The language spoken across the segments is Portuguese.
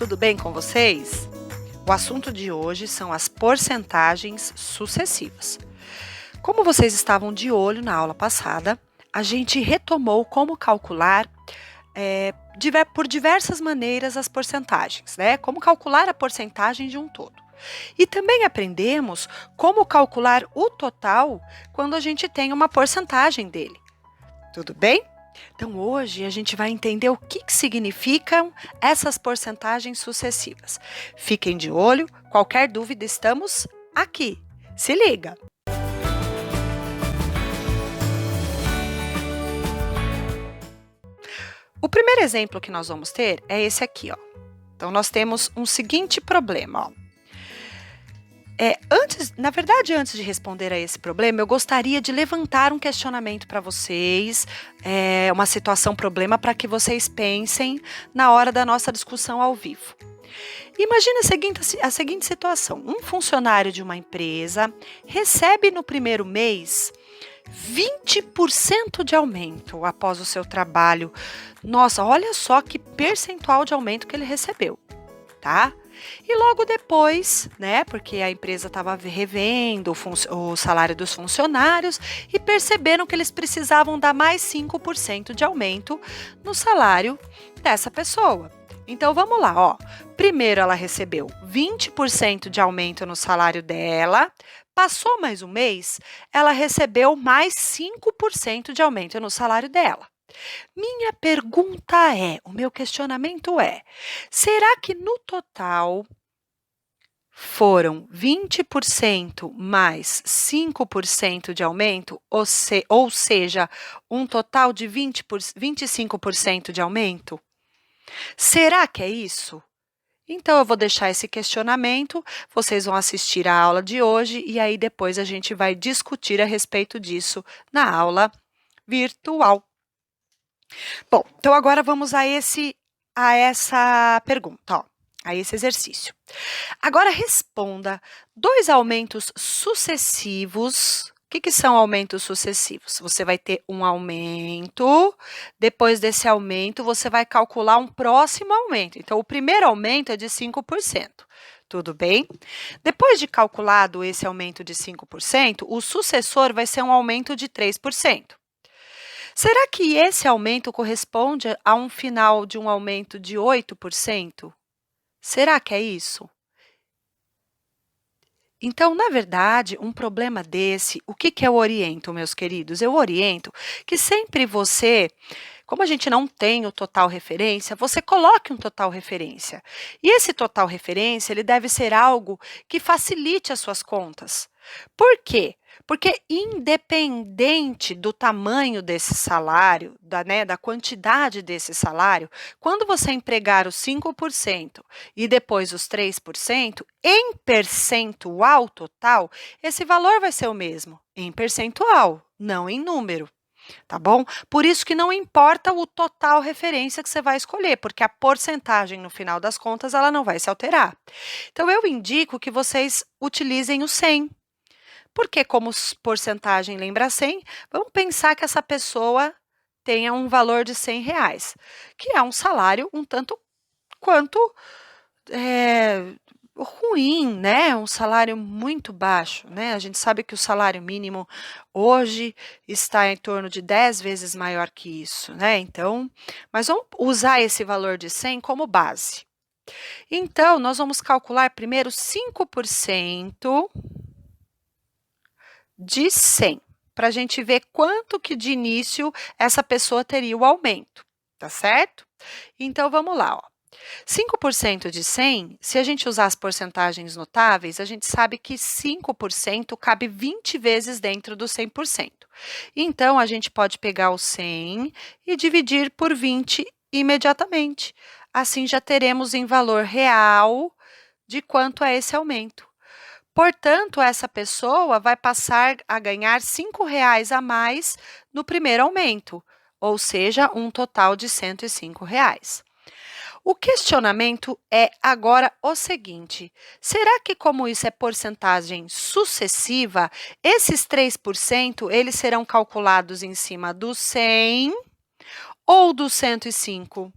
tudo bem com vocês? O assunto de hoje são as porcentagens sucessivas. Como vocês estavam de olho na aula passada, a gente retomou como calcular por diversas maneiras as porcentagens, né? Como calcular a porcentagem de um todo. E também aprendemos como calcular o total quando a gente tem uma porcentagem dele. Tudo bem? Então, hoje a gente vai entender o que significam essas porcentagens sucessivas. Fiquem de olho, qualquer dúvida, estamos aqui. Se liga! O primeiro exemplo que nós vamos ter é esse aqui, ó. Então, nós temos um seguinte problema, ó. Antes de responder a esse problema, eu gostaria de levantar um questionamento para vocês, uma situação, problema, para que vocês pensem na hora da nossa discussão ao vivo. Imagina a seguinte situação: um funcionário de uma empresa recebe no primeiro mês 20% de aumento após o seu trabalho. Nossa, olha só que percentual de aumento que ele recebeu, tá? E logo depois, né, porque a empresa estava revendo o salário dos funcionários e perceberam que eles precisavam dar mais 5% de aumento no salário dessa pessoa. Então, vamos lá, ó. Primeiro ela recebeu 20% de aumento no salário dela, passou mais um mês, ela recebeu mais 5% de aumento no salário dela. Minha pergunta o meu questionamento é: será que no total foram 20% mais 5% de aumento, ou seja, um total de 25% de aumento? Será que é isso? Então, eu vou deixar esse questionamento, vocês vão assistir a aula de hoje e aí depois a gente vai discutir a respeito disso na aula virtual. Bom, então agora vamos a essa pergunta, ó, a esse exercício. Agora responda 2 aumentos sucessivos. O que são aumentos sucessivos? Você vai ter um aumento, depois desse aumento você vai calcular um próximo aumento. Então, o primeiro aumento é de 5%. Tudo bem? Depois de calculado esse aumento de 5%, o sucessor vai ser um aumento de 3%. Será que esse aumento corresponde a um final de um aumento de 8%? Será que é isso? Então, na verdade, um problema desse, o que eu oriento, meus queridos? Eu oriento que sempre você, como a gente não tem o total referência, você coloque um total referência. E esse total referência, ele deve ser algo que facilite as suas contas. Por quê? Porque independente do tamanho desse salário, da quantidade desse salário, quando você empregar os 5% e depois os 3%, em percentual total, esse valor vai ser o mesmo, em percentual, não em número. Tá bom? Por isso que não importa o total referência que você vai escolher, porque a porcentagem, no final das contas, ela não vai se alterar. Então, eu indico que vocês utilizem o 100. Porque, como porcentagem lembra 100, vamos pensar que essa pessoa tenha um valor de R$100, que é um salário um tanto quanto ruim, né? Um salário muito baixo, né? A gente sabe que o salário mínimo hoje está em torno de 10 vezes maior que isso, né? Então, mas vamos usar esse valor de 100 como base. Então, nós vamos calcular primeiro 5% de 100, para a gente ver quanto que de início essa pessoa teria o aumento, tá certo? Então, vamos lá, ó. 5% de 100, se a gente usar as porcentagens notáveis, a gente sabe que 5% cabe 20 vezes dentro do 100%. Então, a gente pode pegar o 100 e dividir por 20 imediatamente. Assim, já teremos em valor real de quanto é esse aumento. Portanto, essa pessoa vai passar a ganhar R$5 a mais no primeiro aumento, ou seja, um total de R$105. O questionamento é agora o seguinte: será que, como isso é porcentagem sucessiva, esses 3% eles serão calculados em cima do 100 ou do 105?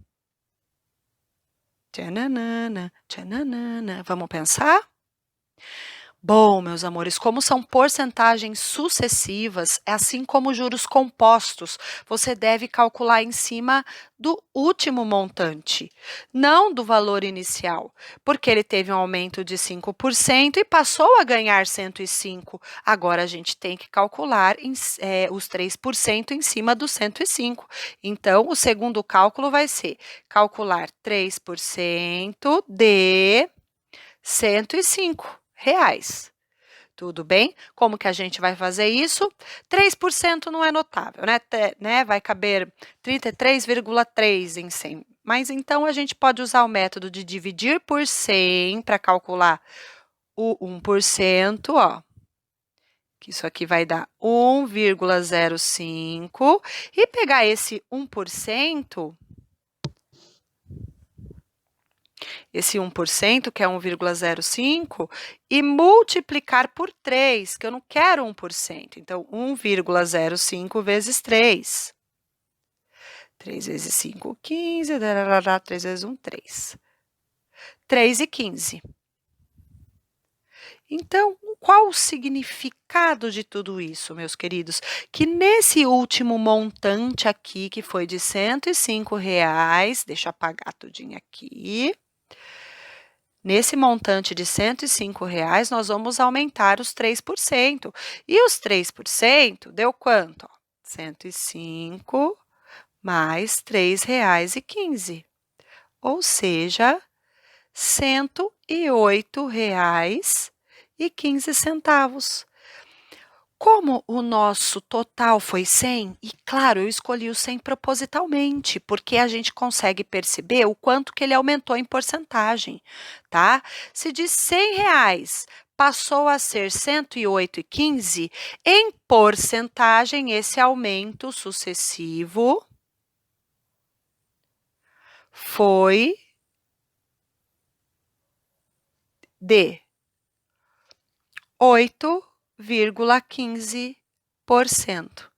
Tchananana, tchananana. Vamos pensar? Bom, meus amores, como são porcentagens sucessivas, assim como juros compostos, você deve calcular em cima do último montante, não do valor inicial, porque ele teve um aumento de 5% e passou a ganhar 105. Agora a gente tem que calcular os 3% em cima do 105. Então, o segundo cálculo vai ser calcular 3% de 105 reais. Tudo bem? Como que a gente vai fazer isso? 3% não é notável, né? Vai caber 33,3 em 100. Mas então a gente pode usar o método de dividir por 100 para calcular o 1%, ó. Que isso aqui vai dar 1,05 e pegar esse 1%, que é 1,05, e multiplicar por 3, que eu não quero 1%. Então, 1,05 vezes 3. 3 vezes 5, 15, 3 vezes 1, 3. 3,15. Então, qual o significado de tudo isso, meus queridos? Que nesse último montante aqui, que foi de R$ 105, deixa eu apagar tudinho aqui. Nesse montante de R$ 105, nós vamos aumentar os 3%. E os 3% deu quanto? Ó, 105 mais R$ 3,15. Ou seja, R$ 108,15. Como o nosso total foi 100, e claro, eu escolhi o 100 propositalmente, porque a gente consegue perceber o quanto que ele aumentou em porcentagem, tá? Se de R$ 100 passou a ser 108,15, em porcentagem, esse aumento sucessivo foi de 8,15%.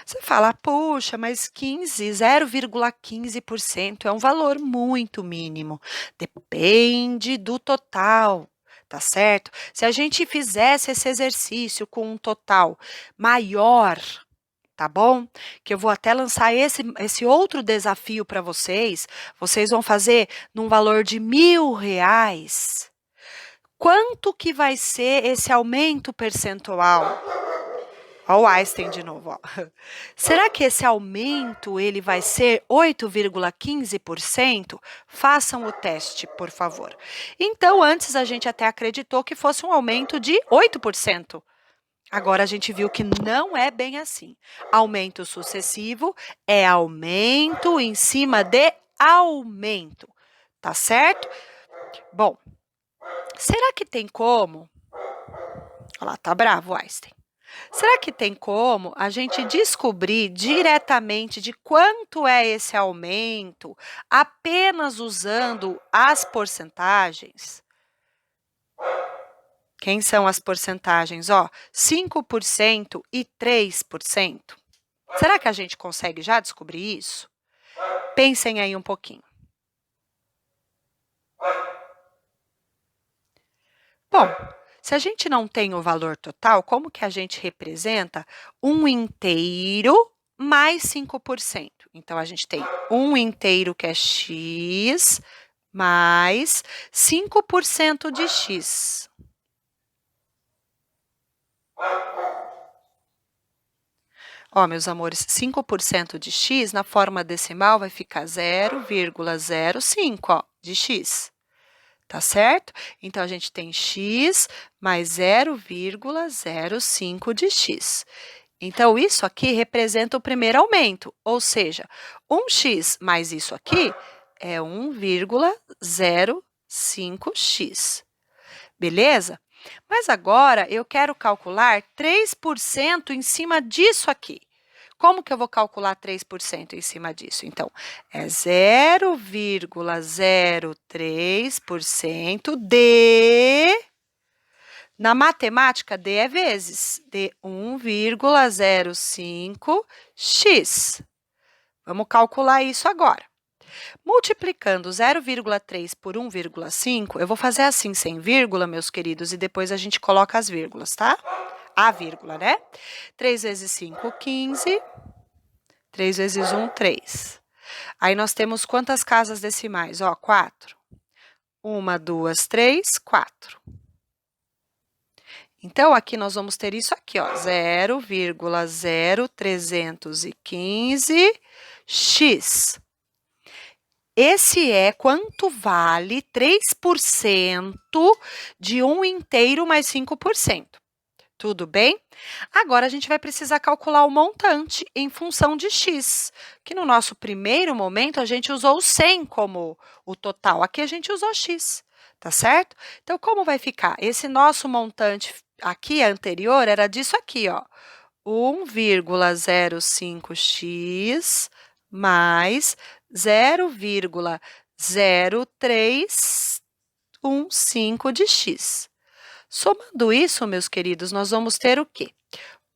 Você fala, puxa, mas 0,15% é um valor muito mínimo. Depende do total, tá certo? Se a gente fizesse esse exercício com um total maior, tá bom? Que eu vou até lançar esse outro desafio para vocês. Vocês vão fazer num valor de R$ 1.000. Quanto que vai ser esse aumento percentual? Ó, o Einstein de novo, ó. Será que esse aumento ele vai ser 8,15%? Façam o teste, por favor. Então, antes a gente até acreditou que fosse um aumento de 8%. Agora a gente viu que não é bem assim. Aumento sucessivo é aumento em cima de aumento, tá certo? Bom, será que tem como? Olha lá, tá bravo, Einstein. Será que tem como a gente descobrir diretamente de quanto é esse aumento apenas usando as porcentagens? Quem são as porcentagens? Ó, 5% e 3%. Será que a gente consegue já descobrir isso? Pensem aí um pouquinho. Bom, se a gente não tem o valor total, como que a gente representa um inteiro mais 5%? Então, a gente tem um inteiro que é x mais 5% de x. Ó, meus amores, 5% de x na forma decimal vai ficar 0,05, ó, de x. Tá certo? Então, a gente tem x mais 0,05 de x. Então, isso aqui representa o primeiro aumento, ou seja, 1x mais isso aqui é 1,05x. Beleza? Mas agora, eu quero calcular 3% em cima disso aqui. Como que eu vou calcular 3% em cima disso? Então, é 0,03% de... Na matemática, D é vezes, de 1,05x. Vamos calcular isso agora. Multiplicando 0,3 por 1,5, eu vou fazer assim, sem vírgula, meus queridos, e depois a gente coloca as vírgulas, tá? A vírgula, né? 3 vezes 5, 15. 3 vezes 1, 3. Aí nós temos quantas casas decimais? Ó, 4. 1, 2, 3, 4. Então, aqui nós vamos ter isso aqui, ó, 0,0315x. Esse é quanto vale 3% de 1 inteiro mais 5%. Tudo bem? Agora, a gente vai precisar calcular o montante em função de x, que no nosso primeiro momento a gente usou o 100 como o total. Aqui a gente usou x, tá certo? Então, como vai ficar? Esse nosso montante aqui anterior era disso aqui, ó, 1,05x mais 0,0315 de x. Somando isso, meus queridos, nós vamos ter o quê?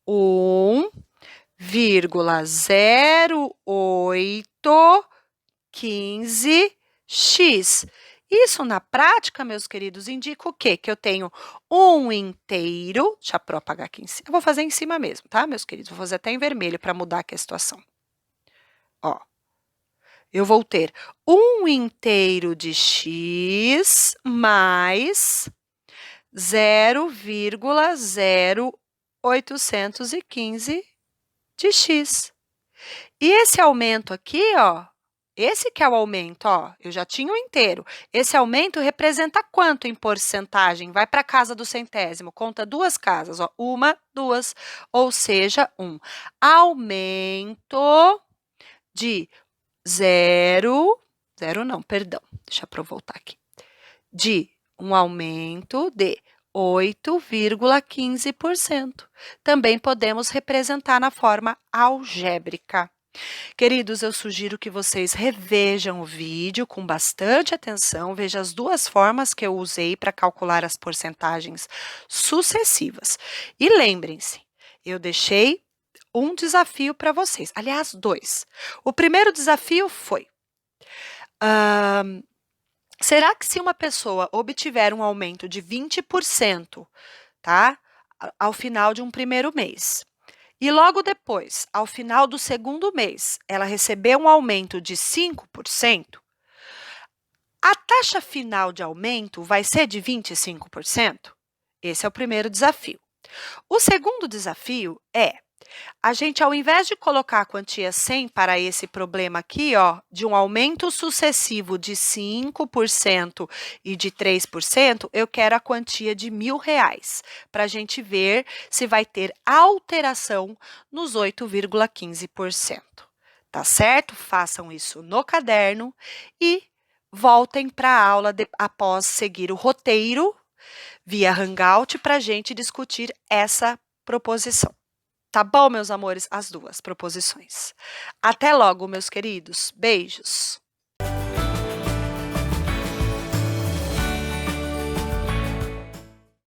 1,0815x. Isso, na prática, meus queridos, indica o quê? Que eu tenho 1 inteiro, deixa eu apagar aqui em cima, eu vou fazer em cima mesmo, tá, meus queridos? Vou fazer até em vermelho para mudar aqui a situação. Ó, eu vou ter 1 inteiro de x mais 0,0815 de x. E esse aumento aqui, ó, esse que é o aumento, ó, eu já tinha o inteiro. Esse aumento representa quanto em porcentagem? Vai para a casa do centésimo, conta duas casas, ó, 1, 2, ou seja, um aumento de 0 não, perdão, deixa eu voltar aqui, de um aumento de 8,15%. Também podemos representar na forma algébrica. Queridos, eu sugiro que vocês revejam o vídeo com bastante atenção, veja as duas formas que eu usei para calcular as porcentagens sucessivas. E lembrem-se, eu deixei um desafio para vocês, aliás, dois. O primeiro desafio foi: será que se uma pessoa obtiver um aumento de 20%, tá, ao final de um primeiro mês, e logo depois, ao final do segundo mês, ela receber um aumento de 5%, a taxa final de aumento vai ser de 25%? Esse é o primeiro desafio. O segundo desafio é: a gente, ao invés de colocar a quantia 100 para esse problema aqui, ó, de um aumento sucessivo de 5% e de 3%, eu quero a quantia de R$1.000, para a gente ver se vai ter alteração nos 8,15%. Tá certo? Façam isso no caderno e voltem para a aula após seguir o roteiro via Hangout para a gente discutir essa proposição. Tá bom, meus amores? As duas proposições. Até logo, meus queridos. Beijos!